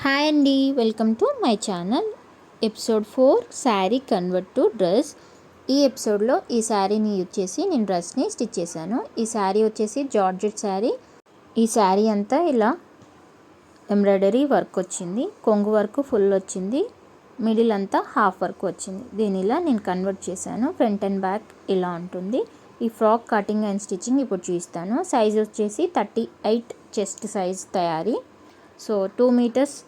Hi అండి, welcome to my channel. Episode 4 sari convert to dress. ఈ ఎపిసోడ్లో ఈ శారీని యూజ్ చేసి నేను డ్రెస్ని స్టిచ్ చేశాను. ఈ శారీ వచ్చేసి జార్జెట్ శారీ. ఈ శారీ అంతా ఇలా ఎంబ్రాయిడరీ వర్క్ వచ్చింది, కొంగు వర్క్ ఫుల్ వచ్చింది, మిడిల్ అంతా హాఫ్ వర్క్ వచ్చింది. దీని ఇలా నేను కన్వర్ట్ చేశాను. ఫ్రంట్ అండ్ బ్యాక్ ఇలా ఉంటుంది. ఈ ఫ్రాక్ కటింగ్ అండ్ స్టిచ్చింగ్ ఇప్పుడు చూపిస్తాను. సైజ్ వచ్చేసి 38 చెస్ట్ సైజ్ తయారీ. So 2 metres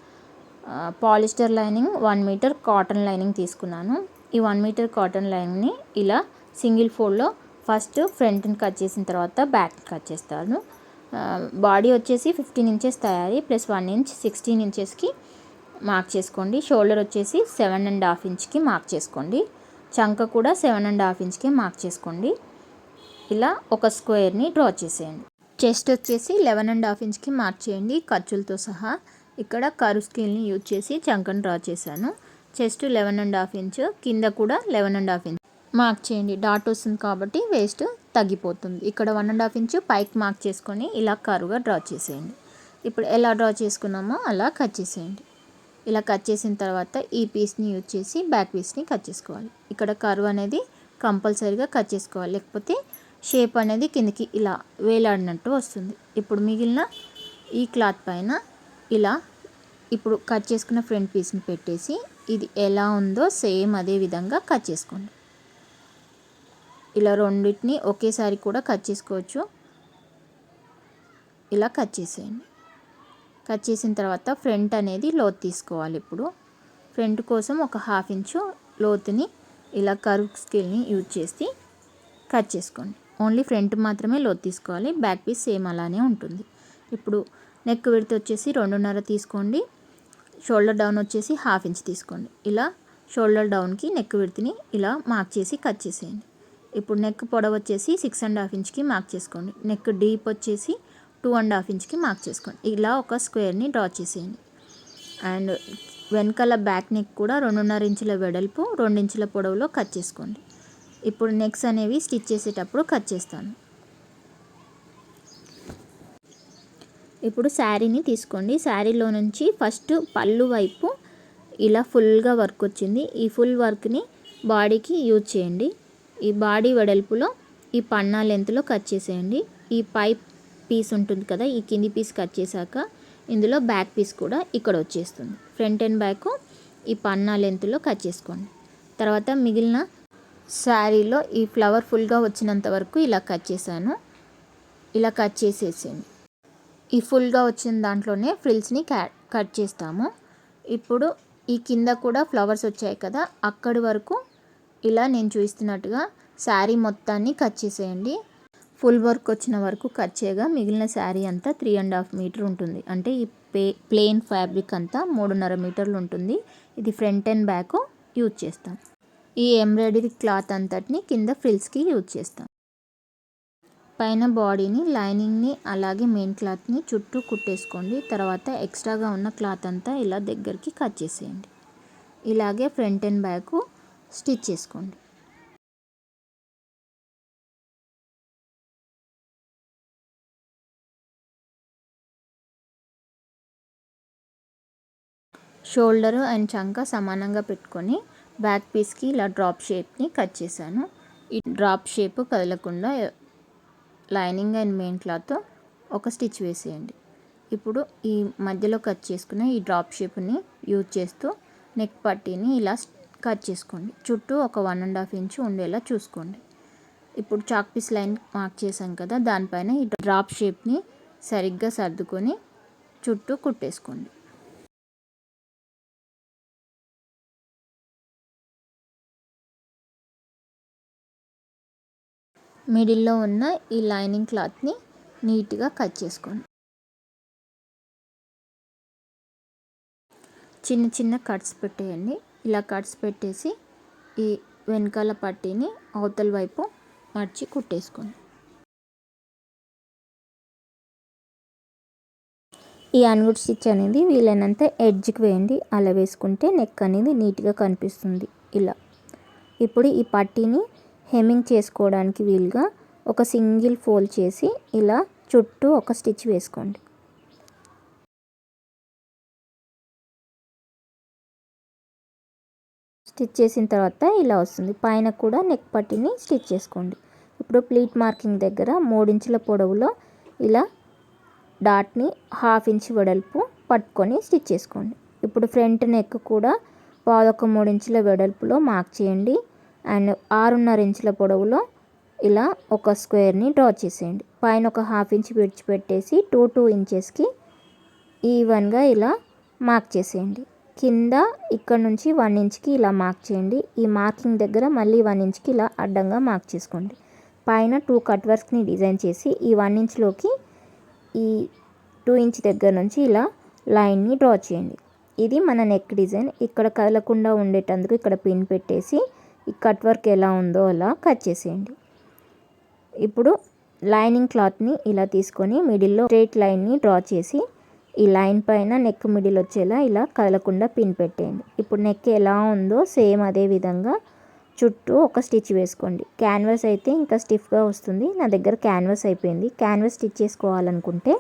polyester lining, 1 metre cotton lining తీసుకున్నాను. ఈ 1 మీటర్ కాటన్ లైనింగ్ని ఇలా సింగిల్ ఫోల్డ్లో ఫస్ట్ ఫ్రంట్ని కట్ చేసిన తర్వాత బ్యాక్ కట్ చేస్తాను. బాడీ వచ్చేసి 15 ఇంచెస్ తయారీ ప్లస్ 1 ఇంచ్ 16 ఇంచెస్కి మార్క్ చేసుకోండి. షోల్డర్ వచ్చేసి 7.5 ఇంచ్కి మార్క్ చేసుకోండి. చంక కూడా 7.5 ఇంచ్కి మార్క్ చేసుకోండి. ఇలా ఒక స్క్వేర్ని డ్రా చేసేయండి. చెస్ట్ వచ్చేసి 11.5 ఇంచ్కి మార్క్ చేయండి ఖర్చులతో సహా. ఇక్కడ కర్వ్ స్కేల్ని యూజ్ చేసి చంకను డ్రా చేశాను. చెస్ట్ 11.5 ఇంచ్, కింద కూడా 11.5 ఇంచ్ మార్క్ చేయండి. డాట్ వస్తుంది కాబట్టి వేస్ట్ తగ్గిపోతుంది. ఇక్కడ 1.5 ఇంచ్ పైకి మార్క్ చేసుకొని ఇలా కర్వ్గా డ్రా చేసేయండి. ఇప్పుడు ఎలా డ్రా చేసుకున్నామో అలా కట్ చేసేయండి. ఇలా కట్ చేసిన తర్వాత ఈ పీస్ని యూజ్ చేసి బ్యాక్ పీస్ని కట్ చేసుకోవాలి. ఇక్కడ కర్వ్ అనేది కంపల్సరీగా కట్ చేసుకోవాలి, లేకపోతే షేప్ అనేది కిందికి ఇలా వేలాడినట్టు వస్తుంది. ఇప్పుడు మిగిలిన ఈ క్లాత్ పైన ఇలా ఇప్పుడు కట్ చేసుకున్న ఫ్రంట్ పీస్ని పెట్టేసి ఇది ఎలా ఉందో సేమ్ అదే విధంగా కట్ చేసుకోండి. ఇలా రెండింటిని ఒకేసారి కూడా కట్ చేసుకోవచ్చు. ఇలా కట్ చేసేయండి. కట్ చేసిన తర్వాత ఫ్రంట్ అనేది లోతు తీసుకోవాలి. ఇప్పుడు ఫ్రంట్ కోసం ఒక 1/2 ఇంచు లోతుని ఇలా కర్వ్ స్కేల్ని యూజ్ చేసి కట్ చేసుకోండి. ఓన్లీ ఫ్రంట్ మాత్రమే లోతు తీసుకోవాలి, బ్యాక్ పీస్ సేమ్ అలానే ఉంటుంది. ఇప్పుడు నెక్ విడ్త్ వచ్చేసి 2.5 తీసుకోండి. షోల్డర్ డౌన్ వచ్చేసి 1/2 ఇంచ్ తీసుకోండి. ఇలా షోల్డర్ డౌన్కి నెక్ విడ్త్ని ఇలా మార్క్ చేసి కట్ చేసేయండి. ఇప్పుడు నెక్ పొడవు వచ్చేసి 6.5 ఇంచ్కి మార్క్ చేసుకోండి. నెక్ డీప్ వచ్చేసి 2.5 ఇంచ్కి మార్క్ చేసుకోండి. ఇలా ఒక స్క్వేర్ని డ్రా చేసేయండి. అండ్ వెనకాల బ్యాక్ నెక్ కూడా 2.5 ఇంచుల వెడల్పు 2 ఇంచుల పొడవులో కట్ చేసుకోండి. ఇప్పుడు నెక్స్ అనేవి స్టిచ్ చేసేటప్పుడు కట్ చేస్తాను. ఇప్పుడు శారీని తీసుకోండి. శారీలో నుంచి ఫస్ట్ పళ్ళు వైపు ఇలా ఫుల్గా వర్క్ వచ్చింది. ఈ ఫుల్ వర్క్ని బాడీకి యూజ్ చేయండి. ఈ బాడీ వెడల్పులో ఈ పన్నా లెంత్లో కట్ చేసేయండి. ఈ పై పీస్ ఉంటుంది కదా, ఈ కింది పీస్ కట్ చేశాక ఇందులో బ్యాక్ పీస్ కూడా ఇక్కడ వచ్చేస్తుంది. ఫ్రంట్ అండ్ బ్యాక్ ఈ పన్నా లెంత్లో కట్ చేసుకోండి. తర్వాత మిగిలిన శారీలో ఈ ఫ్లవర్ ఫుల్గా వచ్చినంత వరకు ఇలా కట్ చేశాను. ఇలా కట్ చేసేసేయండి. ఈ ఫుల్గా వచ్చిన దాంట్లోనే ఫ్రిల్స్ని కట్ చేస్తాము. ఇప్పుడు ఈ కింద కూడా ఫ్లవర్స్ వచ్చాయి కదా, అక్కడి వరకు ఇలా నేను చూపిస్తున్నట్టుగా శారీ మొత్తాన్ని కట్ చేసేయండి. ఫుల్ వర్క్ వచ్చిన వరకు కట్ చేయగా మిగిలిన శారీ అంతా 3.5 మీటర్ ఉంటుంది. అంటే ఈ ప్లెయిన్ ఫ్యాబ్రిక్ అంతా 3.5 మీటర్లు ఉంటుంది. ఇది ఫ్రంట్ అండ్ బ్యాక్ యూజ్ చేస్తాం. ఈ ఎంబ్రాయిడరీ క్లాత్ అంతటిని కింద ఫ్రిల్స్కి యూజ్ చేస్తాం. పైన బాడీని, లైనింగ్ని అలాగే మెయిన్ క్లాత్ని చుట్టూ కుట్టేసుకోండి. తర్వాత ఎక్స్ట్రాగా ఉన్న క్లాత్ అంతా ఇలా దగ్గరికి కట్ చేసేయండి. ఇలాగే ఫ్రంట్ అండ్ బ్యాక్ స్టిచ్ చేసుకోండి. షోల్డర్ అండ్ చంక సమానంగా పెట్టుకొని బ్యాక్ పీస్కి ఇలా డ్రాప్ షేప్ని కట్ చేశాను. ఈ డ్రాప్ షేప్ కదలకుండా లైనింగ్ అండ్ మెయిన్ క్లాత్ ఒక స్టిచ్ వేసేయండి. ఇప్పుడు ఈ మధ్యలో కట్ చేసుకున్న ఈ డ్రాప్ షేప్ని యూజ్ చేస్తూ నెక్ పట్టీని ఇలా కట్ చేసుకోండి. చుట్టూ ఒక 1.5 ఇంచ్ ఉండేలా చూసుకోండి. ఇప్పుడు చాక్ పీస్ లైన్ మార్క్ చేసాం కదా, దానిపైన ఈ డ్రాప్ షేప్ని సరిగ్గా సర్దుకొని చుట్టూ కుట్టేసుకోండి. మిడిల్లో ఉన్న ఈ లైనింగ్ క్లాత్ని నీట్గా కట్ చేసుకోండి. చిన్న చిన్న కట్స్ పెట్టేయండి. ఇలా కట్స్ పెట్టేసి ఈ వెనకాల పట్టీని అవతల వైపు మర్చి కుట్టేసుకోండి. ఈ అన్వుడ్ స్టిచ్ అనేది వీలైనంత ఎడ్జ్కి వేయండి. అలా వేసుకుంటే నెక్ అనేది నీట్గా కనిపిస్తుంది. ఇలా ఇప్పుడు ఈ పట్టీని హెమ్మింగ్ చేసుకోవడానికి వీలుగా ఒక సింగిల్ ఫోల్డ్ చేసి ఇలా చుట్టూ ఒక స్టిచ్ వేసుకోండి. స్టిచ్ చేసిన తర్వాత ఇలా వస్తుంది. పైన కూడా నెక్ పట్టీని స్టిచ్ చేసుకోండి. ఇప్పుడు ప్లీట్ మార్కింగ్ దగ్గర 3 ఇంచుల పొడవులో ఇలా డాట్ని 1/2 ఇంచ్ వెడల్పు పట్టుకొని స్టిచ్ చేసుకోండి. ఇప్పుడు ఫ్రంట్ నెక్ కూడా 1.3 ఇంచుల వెడల్పులో మార్క్ చేయండి. అండ్ 6.5 ఇంచుల పొడవులో ఇలా ఒక స్క్వేర్ని డ్రా చేసేయండి. పైన ఒక 1/2 ఇంచ్ విడిచిపెట్టేసి 2 ఇంచెస్కి ఈవెన్గా ఇలా మార్క్ చేసేయండి. కింద ఇక్కడ నుంచి 1 ఇంచ్కి ఇలా మార్క్ చేయండి. ఈ మార్కింగ్ దగ్గర మళ్ళీ 1 ఇంచ్కి ఇలా అడ్డంగా మార్క్ చేసుకోండి. పైన 2 కట్ వర్క్స్ని డిజైన్ చేసి ఈ 1 ఇంచ్లోకి ఈ 2 ఇంచ్ దగ్గర నుంచి ఇలా లైన్ని డ్రా చేయండి. ఇది మన నెక్ డిజైన్. ఇక్కడ కదలకుండా ఉండేటందుకు ఇక్కడ పిన్ పెట్టేసి ఈ కట్ వర్క్ ఎలా ఉందో అలా కట్ చేసేయండి. ఇప్పుడు లైనింగ్ క్లాత్ని ఇలా తీసుకొని మిడిల్లో స్ట్రైట్ లైన్ని డ్రా చేసి ఈ లైన్ పైన నెక్ మిడిల్ వచ్చేలా ఇలా కదలకుండా పిన్ పెట్టేయండి. ఇప్పుడు నెక్ ఎలా ఉందో సేమ్ అదే విధంగా చుట్టూ ఒక స్టిచ్ వేసుకోండి. క్యాన్వాస్ అయితే ఇంకా స్టిఫ్గా వస్తుంది. నా దగ్గర క్యాన్వాస్ అయిపోయింది. క్యాన్వాస్ స్టిచ్ చేసుకోవాలనుకుంటే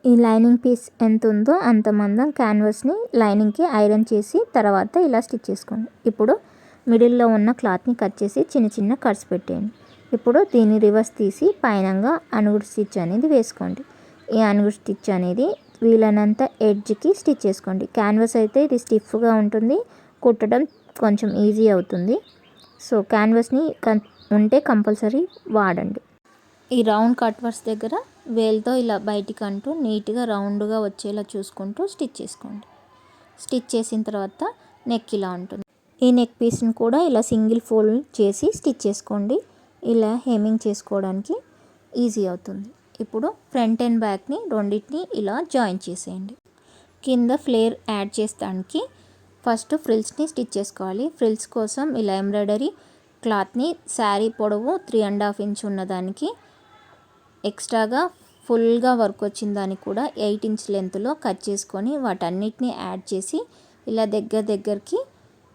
ఈ లైనింగ్ పీస్ ఎంత ఉందో అంత మందం క్యాన్వాస్ని లైనింగ్కి ఐరన్ చేసి తర్వాత ఇలా స్టిచ్ చేసుకోండి. ఇప్పుడు మిడిల్లో ఉన్న క్లాత్ని కట్ చేసి చిన్న చిన్న కట్స్ పెట్టేయండి. ఇప్పుడు దీన్ని రివర్స్ తీసి పైనంగా అనుగుడు స్టిచ్ అనేది వేసుకోండి. ఈ అనుగుడు స్టిచ్ అనేది వీలైనంత ఎడ్జ్కి స్టిచ్ చేసుకోండి. క్యాన్వాస్ అయితే ఇది స్టిఫ్గా ఉంటుంది, కుట్టడం కొంచెం ఈజీ అవుతుంది. సో క్యాన్వాస్ని ఉంటే కంపల్సరీ వాడండి. ఈ రౌండ్ కట్ వర్క్స్ దగ్గర వేల్తో ఇలా బయటికి అంటూ నీట్గా రౌండ్గా వచ్చేలా చూసుకుంటూ స్టిచ్ చేసుకోండి. స్టిచ్ చేసిన తర్వాత నెక్ ఇలా ఉంటుంది. ఈ నెక్ పీస్ని కూడా ఇలా సింగిల్ ఫోల్డ్ చేసి స్టిచ్ చేసుకోండి. ఇలా హెమ్మింగ్ చేసుకోవడానికి ఈజీ అవుతుంది. ఇప్పుడు ఫ్రంట్ అండ్ బ్యాక్ని రెండింటిని ఇలా జాయిన్ చేసేయండి. కింద ఫ్లేర్ యాడ్ చేస్తానికి ఫస్ట్ ఫ్రిల్స్ని స్టిచ్ చేసుకోవాలి. ఫ్రిల్స్ కోసం ఇలా ఎంబ్రాయిడరీ క్లాత్ని శారీ పొడవు 3.5 ఇంచ్ ఉన్నదానికి ఎక్స్ట్రాగా ఫుల్గా వర్క్ వచ్చిన దానికి కూడా 8 ఇంచ్ లెంత్లో కట్ చేసుకొని వాటన్నిటిని యాడ్ చేసి ఇలా దగ్గరికి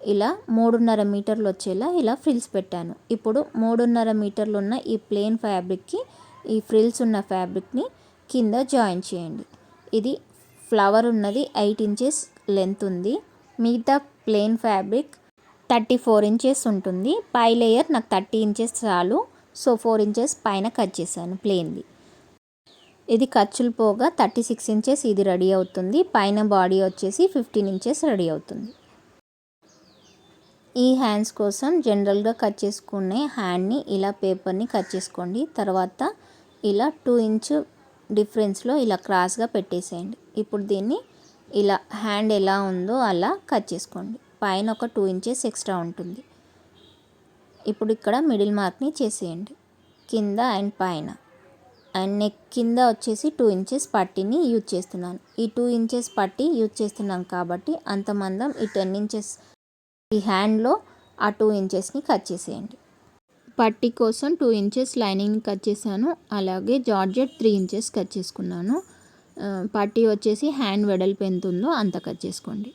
ఇలా 3.5 మీటర్లు వచ్చేలా ఇలా ఫ్రిల్స్ పెట్టాను. ఇప్పుడు 3.5 మీటర్లు ఉన్న ఈ ప్లెయిన్ ఫ్యాబ్రిక్కి ఈ ఫ్రిల్స్ ఉన్న ఫ్యాబ్రిక్ని కింద జాయిన్ చేయండి. ఇది ఫ్లవర్ ఉన్నది 8 ఇంచెస్ లెంత్ ఉంది. మిగతా ప్లెయిన్ ఫ్యాబ్రిక్ 34 ఇంచెస్ ఉంటుంది. పై లేయర్ నాకు 30 ఇంచెస్ చాలు. సో 4 ఇంచెస్ పైన కట్ చేశాను ప్లెయిన్ది. ఇది ఖర్చులు పోగా 36 ఇంచెస్ ఇది రెడీ అవుతుంది. పైన బాడీ వచ్చేసి 15 ఇంచెస్ రెడీ అవుతుంది. ఈ హ్యాండ్స్ కోసం జనరల్గా కట్ చేసుకునే హ్యాండ్ని ఇలా పేపర్ని కట్ చేసుకోండి. తర్వాత ఇలా 2 ఇంచ్ డిఫరెన్స్లో ఇలా క్రాస్గా పెట్టేసేయండి. ఇప్పుడు దీన్ని ఇలా హ్యాండ్ ఎలా ఉందో అలా కట్ చేసుకోండి. పైన ఒక 2 ఇంచెస్ ఎక్స్ట్రా ఉంటుంది. ఇప్పుడు ఇక్కడ మిడిల్ మార్క్ని చేసేయండి కింద అండ్ పైన. అండ్ నెక్ కింద వచ్చేసి 2 ఇంచెస్ పట్టీని యూజ్ చేస్తున్నాను. ఈ 2 ఇంచెస్ పట్టీ యూజ్ చేస్తున్నాం కాబట్టి అంత మందం ఈ 10 ఇంచెస్ ఈ హ్యాండ్లో ఆ 2 ఇంచెస్ని కట్ చేసేయండి. పట్టీ కోసం 2 ఇంచెస్ లైనింగ్ని కట్ చేశాను. అలాగే జార్జెట్ 3 ఇంచెస్ కట్ చేసుకున్నాను. పట్టీ వచ్చేసి హ్యాండ్ వెడల్పు ఎంత ఉందో అంత కట్ చేసుకోండి.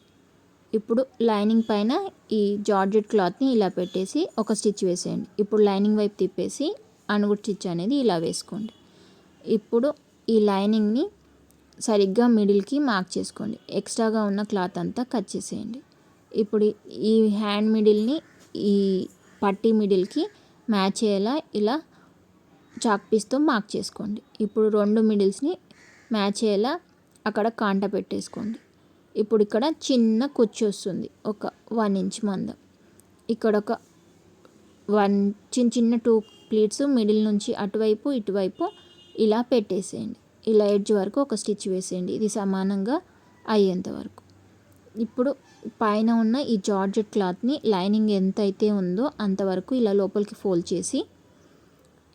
ఇప్పుడు లైనింగ్ పైన ఈ జార్జెట్ క్లాత్ని ఇలా పెట్టేసి ఒక స్టిచ్ వేసేయండి. ఇప్పుడు లైనింగ్ వైపు తిప్పేసి అనుగుడు స్టిచ్ అనేది ఇలా వేసుకోండి. ఇప్పుడు ఈ లైనింగ్ని సరిగ్గా మిడిల్కి మార్క్ చేసుకోండి. ఎక్స్ట్రాగా ఉన్న క్లాత్ అంతా కట్ చేసేయండి. ఇప్పుడు ఈ హ్యాండ్ మిడిల్ని ఈ పట్టీ మిడిల్కి మ్యాచ్ అయ్యేలా ఇలా చాక్ పీస్తో మార్క్ చేసుకోండి. ఇప్పుడు 2 మిడిల్స్ని మ్యాచ్ అయ్యేలా అక్కడ కాంట పెట్టేసుకోండి. ఇప్పుడు ఇక్కడ చిన్న కుచ్చు వస్తుంది ఒక 1 ఇంచ్ మందం. ఇక్కడ ఒక చిన్న 2 ప్లీట్స్ మిడిల్ నుంచి అటువైపు ఇటువైపు ఇలా పెట్టేసేయండి. ఇలా ఎడ్జ్ వరకు ఒక స్టిచ్ వేసేయండి. ఇది సమానంగా అయ్యేంత వరకు. ఇప్పుడు పైన ఉన్న ఈ జార్జెట్ క్లాత్ని లైనింగ్ ఎంత అయితే ఉందో అంతవరకు ఇలా లోపలికి ఫోల్డ్ చేసి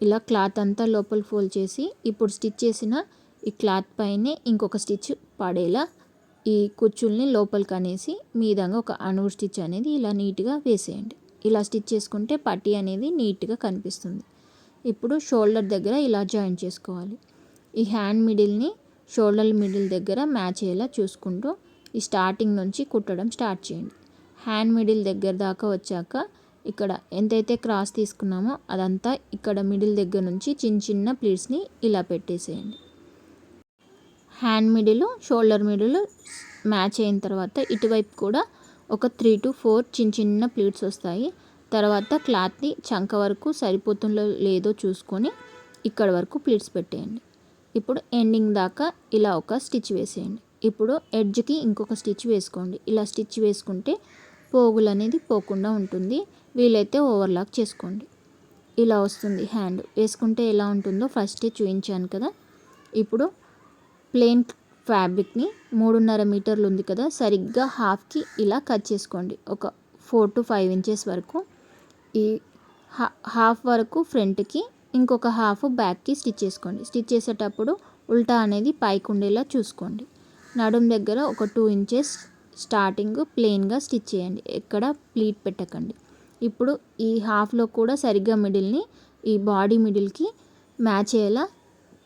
ఇలా క్లాత్ అంతా లోపలికి ఫోల్డ్ చేసి ఇప్పుడు స్టిచ్ చేసిన ఈ క్లాత్ పైనే ఇంకొక స్టిచ్ పడేలా ఈ కుచ్చుల్ని లోపలికి అనేసి మీదంగా ఒక అనుగుడు స్టిచ్ అనేది ఇలా నీట్గా వేసేయండి. ఇలా స్టిచ్ చేసుకుంటే పట్టీ అనేది నీట్గా కనిపిస్తుంది. ఇప్పుడు షోల్డర్ దగ్గర ఇలా జాయిన్ చేసుకోవాలి. ఈ హ్యాండ్ మిడిల్ని షోల్డర్ మిడిల్ దగ్గర మ్యాచ్ అయ్యేలా చూసుకుంటూ ఈ స్టార్టింగ్ నుంచి కుట్టడం స్టార్ట్ చేయండి. హ్యాండ్ మిడిల్ దగ్గర దాకా వచ్చాక ఇక్కడ ఎంతైతే క్రాస్ తీసుకున్నామో అదంతా ఇక్కడ మిడిల్ దగ్గర నుంచి చిన్న ప్లీట్స్ని ఇలా పెట్టేసేయండి. Hand middle shoulder middle match అయిన తర్వాత ఇటువైపు కూడా ఒక 3 to 4 చిన్న చిన్న ప్లీట్స్ వస్తాయి. తర్వాత క్లాత్ని చంక వరకు సరిపోతుందో లేదో చూసుకొని ఇక్కడ వరకు ప్లీట్స్ పెట్టేయండి. ఇప్పుడు ఎండింగ్ దాకా ఇలా ఒక స్టిచ్ వేసేయండి. ఇప్పుడు ఎడ్జ్కి ఇంకొక స్టిచ్ వేసుకోండి. ఇలా స్టిచ్ వేసుకుంటే పోగులు అనేది పోకుండా ఉంటుంది. వీలైతే ఓవర్లాక్ చేసుకోండి. ఇలా వస్తుంది హ్యాండ్. వేసుకుంటే ఎలా ఉంటుందో ఫస్టే చూపించాను కదా. ఇప్పుడు ప్లెయిన్ ఫ్యాబ్రిక్ని 3.5 మీటర్లు ఉంది కదా, సరిగ్గా హాఫ్కి ఇలా కట్ చేసుకోండి. ఒక 4 to 5 ఇంచెస్ వరకు. ఈ హాఫ్ వరకు ఫ్రంట్కి, ఇంకొక హాఫ్ బ్యాక్కి స్టిచ్ చేసుకోండి. స్టిచ్ చేసేటప్పుడు ఉల్టా అనేది పైకి ఉండేలా చూసుకోండి. నడుం దగ్గర ఒక 2 ఇంచెస్ స్టార్టింగ్ ప్లెయిన్గా స్టిచ్ చేయండి. ఎక్కడ ప్లీట్ పెట్టకండి. ఇప్పుడు ఈ హాఫ్లో కూడా సరిగ్గా మిడిల్ని ఈ బాడీ మిడిల్కి మ్యాచ్ అయ్యేలా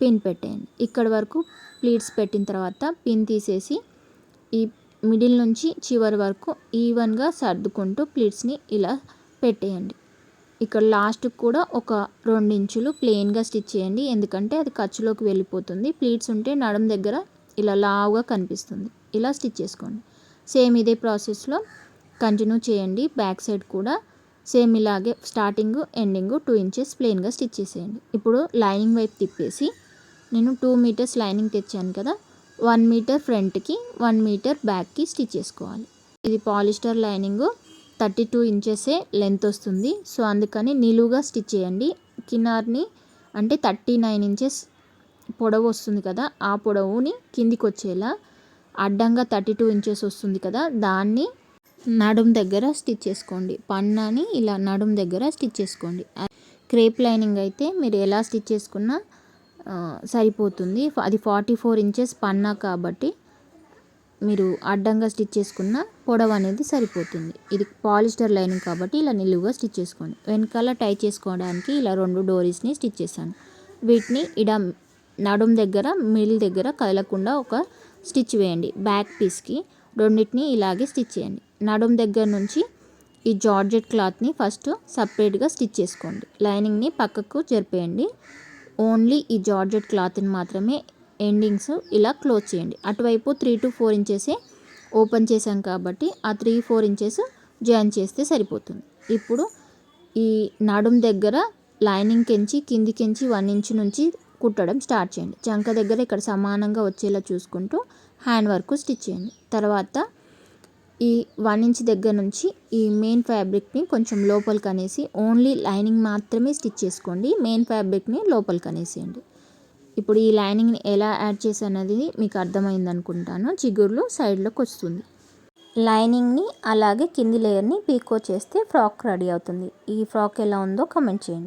పిన్ పెట్టేయండి. ఇక్కడ వరకు ప్లీట్స్ పెట్టిన తర్వాత పిన్ తీసేసి ఈ మిడిల్ నుంచి చివరి వరకు ఈవెన్గా సర్దుకుంటూ ప్లీట్స్ని ఇలా పెట్టేయండి. ఇక్కడ లాస్ట్కి కూడా ఒక 2 ఇంచులు ప్లెయిన్గా స్టిచ్ చేయండి. ఎందుకంటే అది ఖర్చులోకి వెళ్ళిపోతుంది. ప్లీట్స్ ఉంటే నడుం దగ్గర ఇలా లావుగా కనిపిస్తుంది. ఇలా స్టిచ్ చేసుకోండి. సేమ్ ఇదే ప్రాసెస్లో కంటిన్యూ చేయండి. బ్యాక్ సైడ్ కూడా సేమ్ ఇలాగే స్టార్టింగ్ ఎండింగ్ 2 ఇంచెస్ ప్లెయిన్గా స్టిచ్ చేసేయండి. ఇప్పుడు లైనింగ్ వైపు తిప్పేసి నేను 2 మీటర్స్ లైనింగ్ తెచ్చాను కదా, 1 మీటర్ ఫ్రంట్కి 1 మీటర్ బ్యాక్కి స్టిచ్ చేసుకోవాలి. ఇది పాలిస్టర్ లైనింగ్ 32 ఇంచెసే లెంత్ వస్తుంది. సో అందుకని నిలువుగా స్టిచ్ చేయండి. కిన్నార్ని అంటే 39 ఇంచెస్ పొడవు వస్తుంది కదా, ఆ పొడవుని కిందికి వచ్చేలా అడ్డంగా 32 ఇంచెస్ వస్తుంది కదా, దాన్ని నడుం దగ్గర స్టిచ్ చేసుకోండి. పన్నాని ఇలా నడుం దగ్గర స్టిచ్ చేసుకోండి. క్రేప్ లైనింగ్ అయితే మీరు ఎలా స్టిచ్ చేసుకున్నా సరిపోతుంది. అది 44 ఇంచెస్ పన్నా కాబట్టి మీరు అడ్డంగా స్టిచ్ చేసుకున్న పొడవు అనేది సరిపోతుంది. ఇది పాలిస్టర్ లైనింగ్ కాబట్టి ఇలా నిలువుగా స్టిచ్ చేసుకోండి. వెనకాల టై చేసుకోవడానికి ఇలా 2 డోరీస్ని స్టిచ్ చేశాను. వీటిని ఇలా నడుం దగ్గర మిడిల్ దగ్గర కదలకుండా ఒక స్టిచ్ వేయండి. బ్యాక్ పీస్కి రెండింటిని ఇలాగే స్టిచ్ చేయండి. నడుం దగ్గర నుంచి ఈ జార్జెట్ క్లాత్ని ఫస్ట్ సపరేట్గా స్టిచ్ చేసుకోండి. లైనింగ్ని పక్కకు జరిపేయండి. ఓన్లీ ఈ జార్జెట్ క్లాత్ని మాత్రమే ఎండింగ్స్ ఇలా క్లోజ్ చేయండి. అటువైపు 3 to 4 ఇంచెసే ఓపెన్ చేశాం కాబట్టి ఆ 3-4 ఇంచెస్ జాయిన్ చేస్తే సరిపోతుంది. ఇప్పుడు ఈ నడుం దగ్గర లైనింగ్ కెంచి కిందికెంచి 1 ఇంచ్ నుంచి కుట్టడం స్టార్ట్ చేయండి. చంక దగ్గర ఇక్కడ సమానంగా వచ్చేలా చూసుకుంటూ హ్యాండ్ వరకు స్టిచ్ చేయండి. తర్వాత ఈ 1 ఇంచ్ దగ్గర నుంచి ఈ మెయిన్ ఫ్యాబ్రిక్ని కొంచెం లోపలికి అనేసి ఓన్లీ లైనింగ్ మాత్రమే స్టిచ్ చేసుకోండి. మెయిన్ ఫ్యాబ్రిక్ని లోపలికి అనేసేయండి. ఇప్పుడు ఈ లైనింగ్ని ఎలా యాడ్ చేశానది మీకు అర్థమైంది అనుకుంటాను. చిగుర్లు సైడ్లోకి వస్తుంది. లైనింగ్ని అలాగే కింది లేయర్ని పీకో చేస్తే ఫ్రాక్ రెడీ అవుతుంది. ఈ ఫ్రాక్ ఎలా ఉందో కామెంట్ చేయండి.